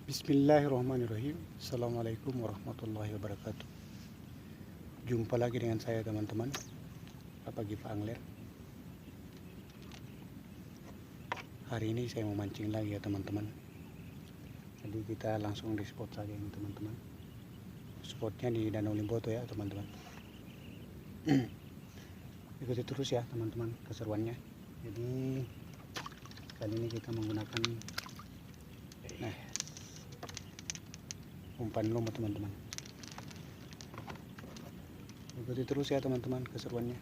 Bismillahirrahmanirrahim. Assalamualaikum warahmatullahi wabarakatuh. Jumpa lagi dengan saya teman-teman, Bapak Giva Angler. Hari ini saya mau mancing lagi ya teman-teman. Jadi kita langsung di spot saja ini teman-teman. Spotnya di Danau Limboto ya teman-teman. Ikuti terus ya teman-teman keseruannya. Jadi kali ini kita menggunakan umpan lumut teman-teman. Ikuti terus ya teman-teman keseruannya.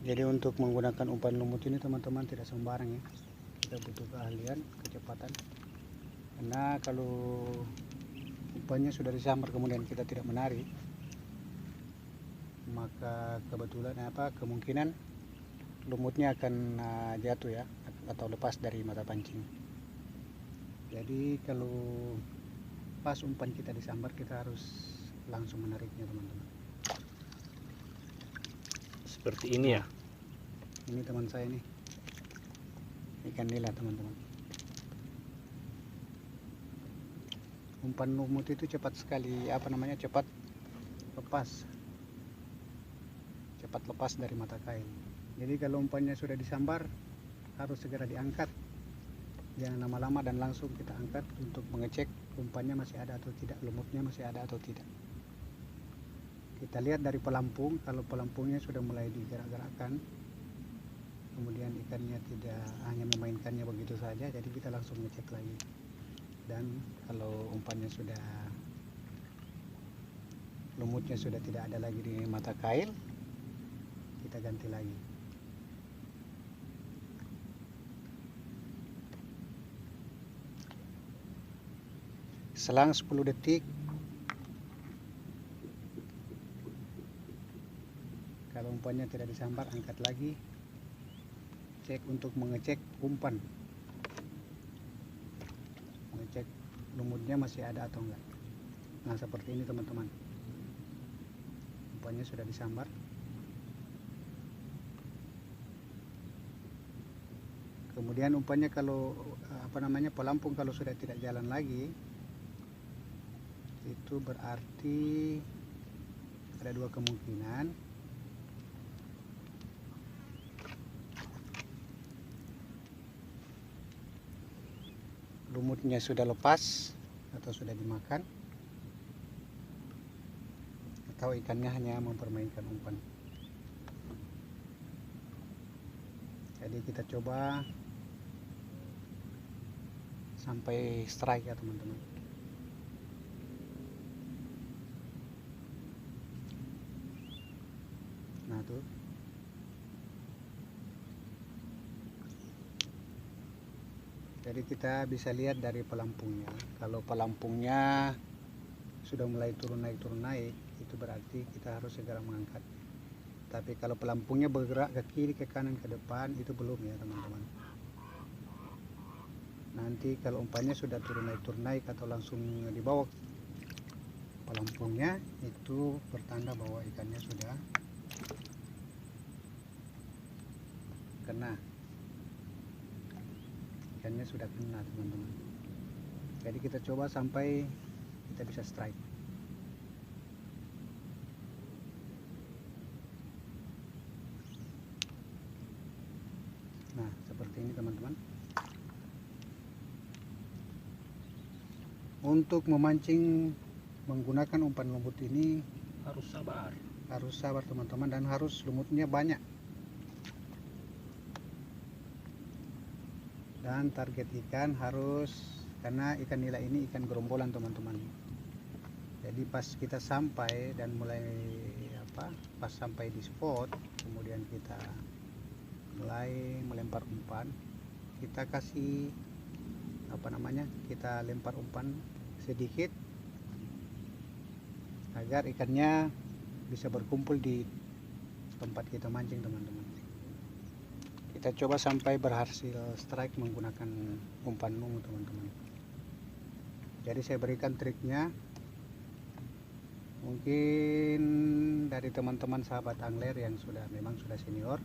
Jadi untuk menggunakan umpan lumut ini teman-teman tidak sembarang ya. Kita butuh keahlian, kecepatan. Karena kalau umpannya sudah disambar kemudian kita tidak menarik, maka kemungkinan lumutnya akan jatuh ya, atau lepas dari mata pancing. Jadi kalau pas umpan kita disambar, kita harus langsung menariknya teman-teman. Seperti ini ya. Ini teman saya nih, ikan nila teman-teman. Umpan lumut itu cepat sekali, cepat lepas dari mata kail. Jadi kalau umpannya sudah disambar, harus segera diangkat. Jangan lama-lama dan langsung kita angkat untuk mengecek umpannya masih ada atau tidak, lumutnya masih ada atau tidak. Kita lihat dari pelampung, kalau pelampungnya sudah mulai digerak-gerakkan, kemudian ikannya tidak hanya memainkannya begitu saja, jadi kita langsung ngecek lagi. Dan kalau umpannya sudah, lumutnya sudah tidak ada lagi di mata kail, kita ganti lagi. Selang 10 detik, kalau umpannya tidak disambar, angkat lagi, cek untuk mengecek umpan, mengecek lumutnya masih ada atau enggak. Nah seperti ini teman-teman, umpannya sudah disambar. Kemudian umpannya kalau pelampung kalau sudah tidak jalan lagi, itu berarti ada dua kemungkinan. Lumutnya sudah lepas atau sudah dimakan, atau ikannya hanya mempermainkan umpan. Jadi kita coba sampai strike ya teman-teman. Nah tuh, jadi kita bisa lihat dari pelampungnya. Kalau pelampungnya sudah mulai turun naik, itu berarti kita harus segera mengangkat. Tapi kalau pelampungnya bergerak ke kiri, ke kanan, ke depan, itu belum ya teman-teman. Nanti kalau umpannya sudah turun naik atau langsung di bawah pelampungnya, itu pertanda bahwa ikannya sudah kena. Ikannya sudah kena teman-teman. Jadi kita coba sampai kita bisa strike. Nah seperti ini teman-teman. Untuk memancing menggunakan umpan lumut ini harus sabar teman-teman, dan harus lumutnya banyak. Dan target ikan harus, karena ikan nila ini ikan gerombolan teman-teman. Jadi pas kita sampai dan pas sampai di spot, kemudian kita mulai melempar umpan, kita kasih kita lempar umpan sedikit agar ikannya bisa berkumpul di tempat kita mancing, teman-teman. Kita coba sampai berhasil strike menggunakan umpan lumut, teman-teman. Jadi saya berikan triknya. Mungkin dari teman-teman sahabat angler yang memang sudah senior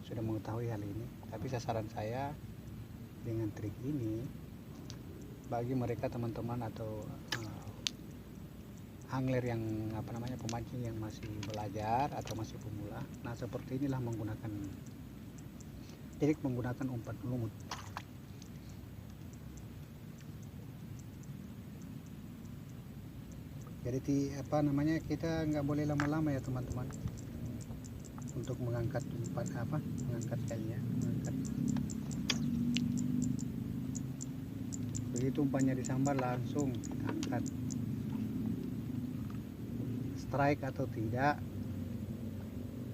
sudah mengetahui hal ini, tapi sasaran saya dengan trik ini bagi mereka teman-teman atau angler yang pemancing yang masih belajar atau masih pemula. Nah, seperti inilah menggunakan umpan lumut. Jadi kita nggak boleh lama-lama ya teman-teman untuk mengangkat kailnya. Begitu umpannya disambar langsung angkat. Strike atau tidak,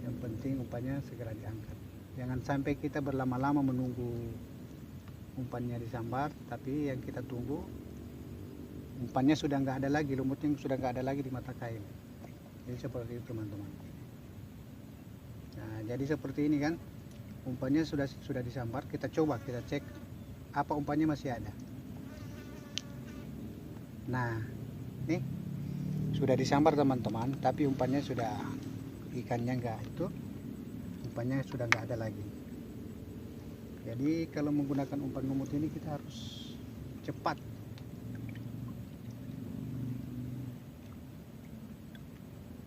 yang penting umpannya segera diangkat. Jangan sampai kita berlama-lama menunggu umpannya disambar, tapi yang kita tunggu umpannya sudah nggak ada lagi, lumutnya sudah nggak ada lagi di mata kail. Jadi seperti itu, teman-teman. Nah, jadi seperti ini kan, umpannya sudah disambar. Kita cek apa umpannya masih ada. Nah, nih sudah disambar teman-teman, tapi umpannya ikannya umpannya sudah nggak ada lagi. Jadi kalau menggunakan umpan lumut ini kita harus cepat.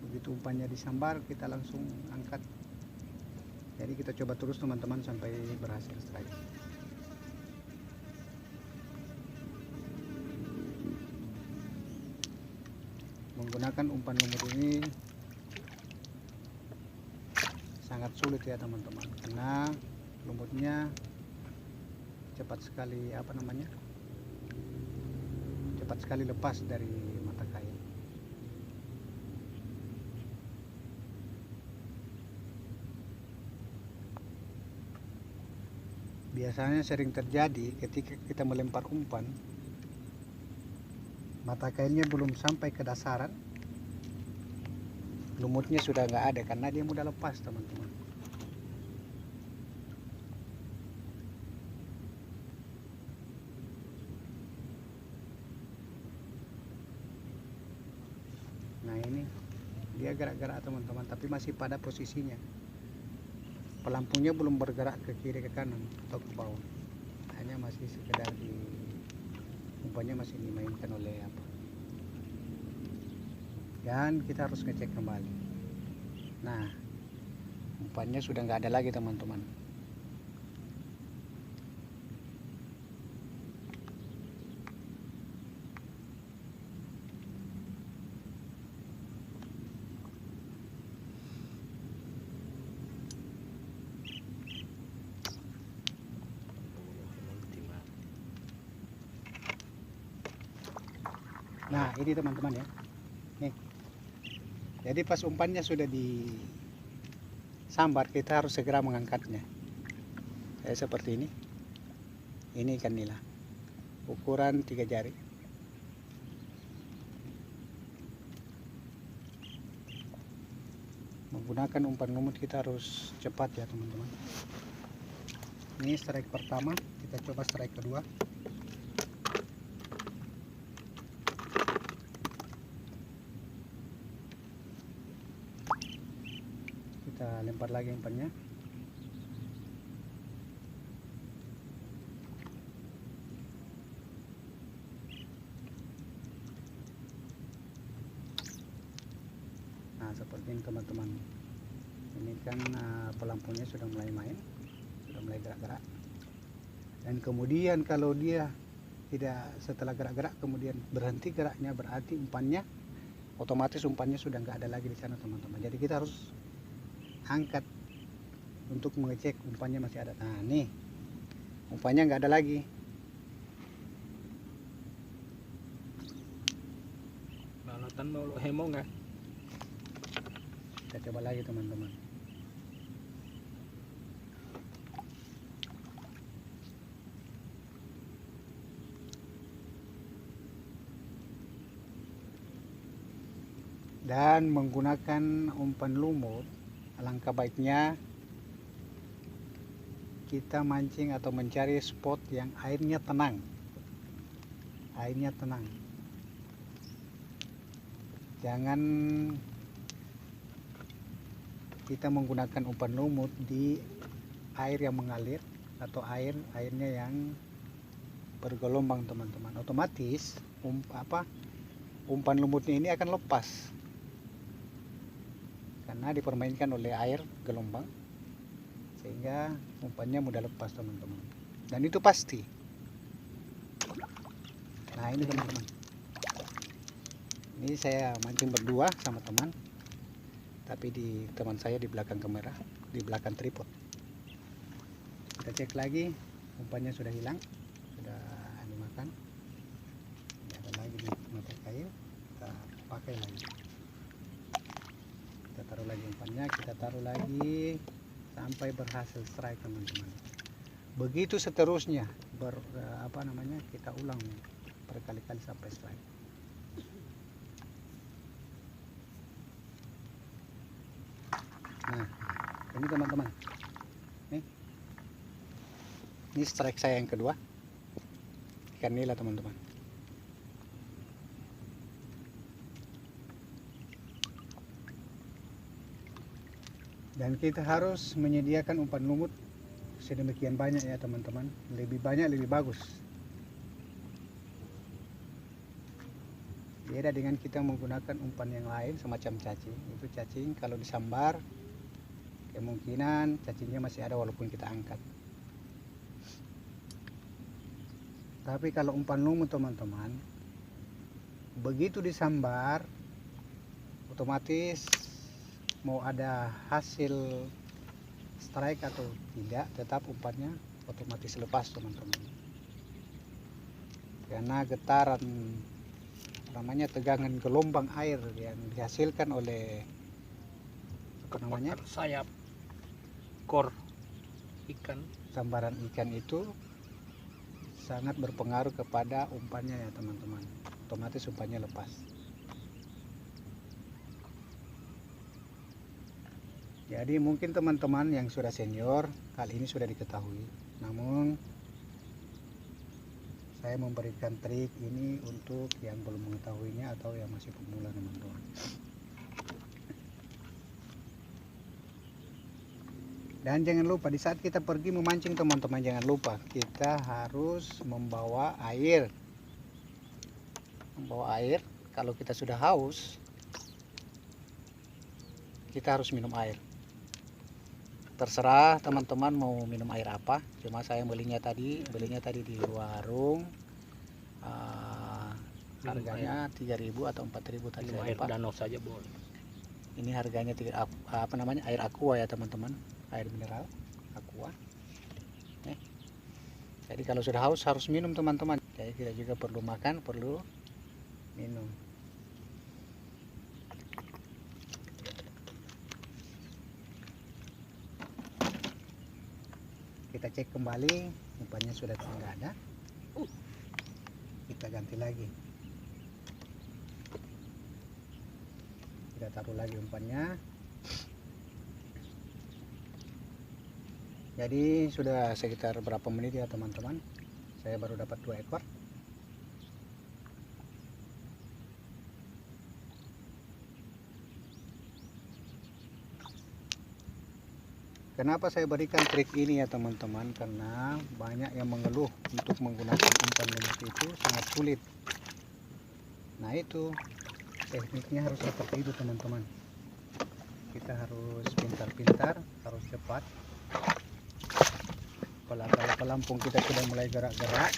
Begitu umpannya disambar kita langsung angkat. Jadi kita coba terus teman-teman sampai berhasil strike. Menggunakan umpan lumut ini sangat sulit ya teman-teman, karena lumutnya cepat sekali lepas dari mata kail. Biasanya sering terjadi ketika kita melempar umpan, mata kailnya belum sampai ke dasaran, lumutnya sudah nggak ada karena dia mudah lepas, teman-teman. Nah, ini dia gerak-gerak teman-teman, tapi masih pada posisinya. Pelampungnya belum bergerak ke kiri ke kanan atau ke bawah, hanya masih sekedar umpannya masih dimainkan oleh dan kita harus ngecek kembali. Nah, umpannya sudah nggak ada lagi teman-teman. Nah, ini teman-teman ya. Nih. Jadi pas umpannya sudah disambar, kita harus segera mengangkatnya. Seperti ini. Ini ikan nila. Ukuran 3 jari. Menggunakan umpan lumut kita harus cepat ya teman-teman. Ini strike pertama, kita coba strike kedua. Kita lempar lagi umpannya. Nah, seperti ini teman-teman. Ini kan pelampungnya sudah mulai main, sudah mulai gerak-gerak. Dan kemudian kalau dia setelah gerak-gerak kemudian berhenti geraknya, berarti otomatis umpannya sudah nggak ada lagi di sana teman-teman. Jadi kita harus angkat untuk mengecek umpannya masih ada. Nah, nih umpannya nggak ada lagi. Balatan mau hemo nggak? Kita coba lagi teman-teman. dan menggunakan umpan lumut, alangkah baiknya kita mancing atau mencari spot yang airnya tenang. Jangan kita menggunakan umpan lumut di air yang mengalir atau airnya yang bergelombang, teman-teman. Otomatis umpan lumutnya ini akan lepas karena dipermainkan oleh air gelombang, sehingga umpannya mudah lepas, teman-teman. Dan itu pasti. Nah, ini teman-teman, ini saya mancing berdua sama teman, tapi teman saya di belakang kamera, di belakang tripod. Kita cek lagi, umpannya sudah hilang, sudah dimakan. Ini ada lagi di mata kail, kita pakai lagi. Kita taruh lagi umpannya, kita taruh lagi sampai berhasil strike, teman-teman. Begitu seterusnya, kita ulang berkali-kali sampai strike. Nah, ini teman-teman, ini strike saya yang kedua, ikan nila, teman-teman. Dan kita harus menyediakan umpan lumut sedemikian banyak ya, teman-teman. Lebih banyak lebih bagus. Beda dengan kita menggunakan umpan yang lain semacam cacing. Itu cacing kalau disambar, kemungkinan cacingnya masih ada walaupun kita angkat. Tapi kalau umpan lumut, teman-teman, begitu disambar, otomatis mau ada hasil strike atau tidak, tetap umpannya otomatis lepas, teman-teman. Karena getaran, tegangan gelombang air yang dihasilkan oleh sayap kor ikan, sambaran ikan itu sangat berpengaruh kepada umpannya ya, teman-teman. Otomatis umpannya lepas. Jadi mungkin teman-teman yang sudah senior hal ini sudah diketahui, namun saya memberikan trik ini untuk yang belum mengetahuinya atau yang masih pemula, teman-teman. Dan jangan lupa di saat kita pergi memancing, teman-teman, jangan lupa kita harus membawa air. Kalau kita sudah haus, kita harus minum air. Terserah teman-teman mau minum air apa, cuma saya belinya tadi di warung, harganya 3.000 atau 4.000 tadi. Air danau saja boleh. Ini harganya air aqua ya, teman-teman, air mineral aqua. Jadi kalau sudah haus harus minum, teman-teman. Jadi kita juga perlu makan, perlu minum. Kita cek kembali, umpannya sudah tidak ada, kita ganti lagi, kita taruh lagi umpannya. Jadi sudah sekitar berapa menit ya, teman-teman, saya baru dapat 2 ekor. Kenapa saya berikan trik ini ya, teman-teman? Karena banyak yang mengeluh untuk menggunakan umpan lumut itu sangat sulit. Nah, itu tekniknya harus seperti itu, teman-teman. Kita harus pintar-pintar, harus cepat. Kalau pelampung kita sudah mulai gerak-gerak,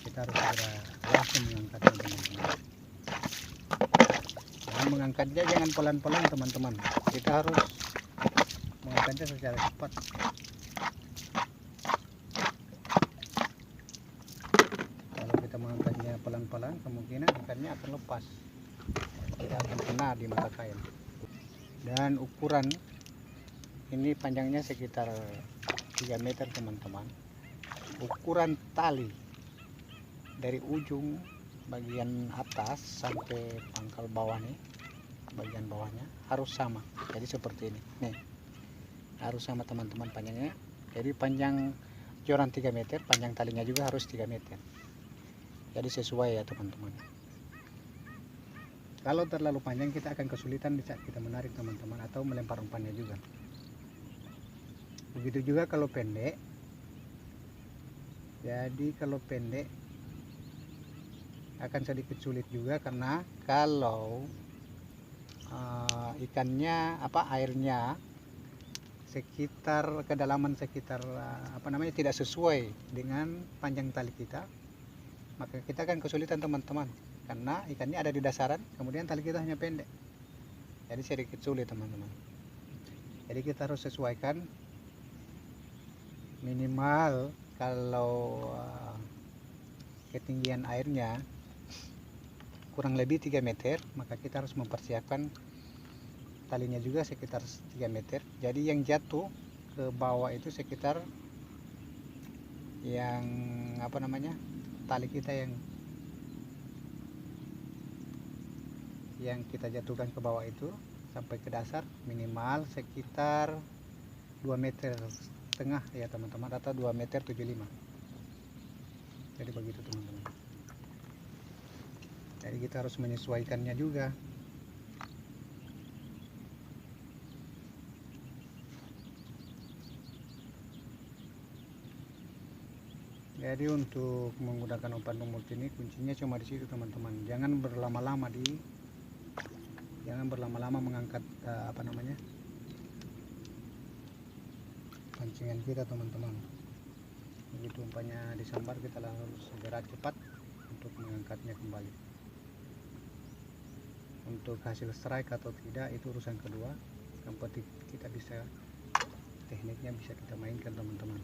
kita harus segera langsung mengangkatnya, teman-teman. Dan mengangkatnya jangan pelan-pelan, teman-teman. Kita harus mengangkatnya secara cepat. Kalau kita mengangkatnya pelan-pelan, kemungkinan ikannya akan lepas, tidak akan kena di mata kail. Dan ukuran ini panjangnya sekitar 3 meter, teman-teman. Ukuran tali dari ujung bagian atas sampai pangkal bawah nih bagian bawahnya harus sama. Jadi seperti ini nih, harus sama teman-teman panjangnya. Jadi panjang joran 3 meter, panjang talinya juga harus 3 meter. Jadi sesuai ya teman-teman. Kalau terlalu panjang kita akan kesulitan di saat kita menarik teman-teman, atau melempar umpannya juga. Begitu juga kalau pendek. Jadi kalau pendek akan sedikit sulit juga, karena kalau ikannya airnya sekitar kedalaman sekitar tidak sesuai dengan panjang tali kita, maka kita akan kesulitan teman-teman, karena ikannya ada di dasaran, kemudian tali kita hanya pendek, jadi sedikit sulit teman-teman. Jadi kita harus sesuaikan minimal kalau ketinggian airnya kurang lebih 3 meter, maka kita harus mempersiapkan talinya juga sekitar 3 meter. Jadi yang jatuh ke bawah itu sekitar yang tali kita yang kita jatuhkan ke bawah itu sampai ke dasar minimal sekitar 2,5 meter ya teman-teman, atau 2,75 meter. Jadi begitu teman-teman. Jadi kita harus menyesuaikannya juga. Jadi untuk menggunakan umpan lumut ini kuncinya cuma di situ teman-teman. Jangan berlama-lama mengangkat pancingan kita teman-teman. Begitu umpannya disambar, kita harus segera cepat untuk mengangkatnya kembali. Untuk hasil strike atau tidak itu urusan kedua, yang penting kita bisa, tekniknya bisa kita mainkan teman-teman.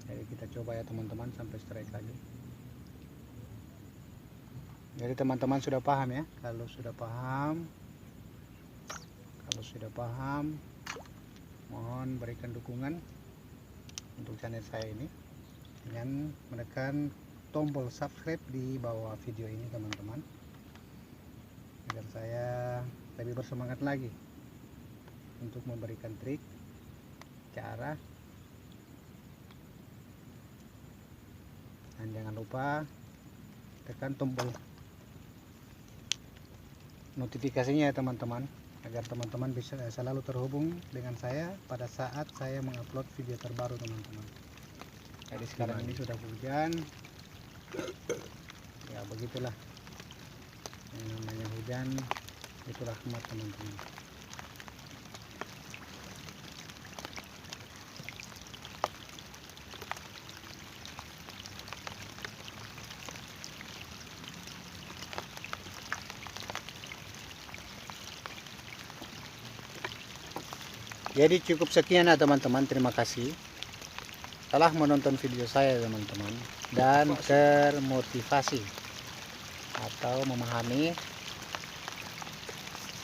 Jadi kita coba ya teman-teman sampai strike lagi. Jadi teman-teman sudah paham ya. Kalau sudah paham, mohon berikan dukungan untuk channel saya ini dengan menekan tombol subscribe di bawah video ini teman-teman, agar saya lebih bersemangat lagi untuk memberikan trik, cara. Dan jangan lupa tekan tombol notifikasinya ya teman-teman, agar teman-teman bisa selalu terhubung dengan saya pada saat saya mengupload video terbaru teman-teman. Jadi sekarang ini sudah hujan, ya begitulah yang namanya hujan, itu rahmat teman-teman. Jadi cukup sekian ya teman-teman, terima kasih telah menonton video saya teman-teman, dan termotivasi atau memahami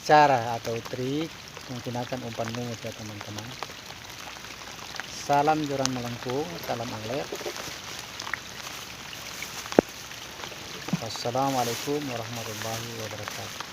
cara atau trik menggunakan umpan lumut ya teman-teman. Salam joran melengkung, salam angler. Wassalamualaikum warahmatullahi wabarakatuh.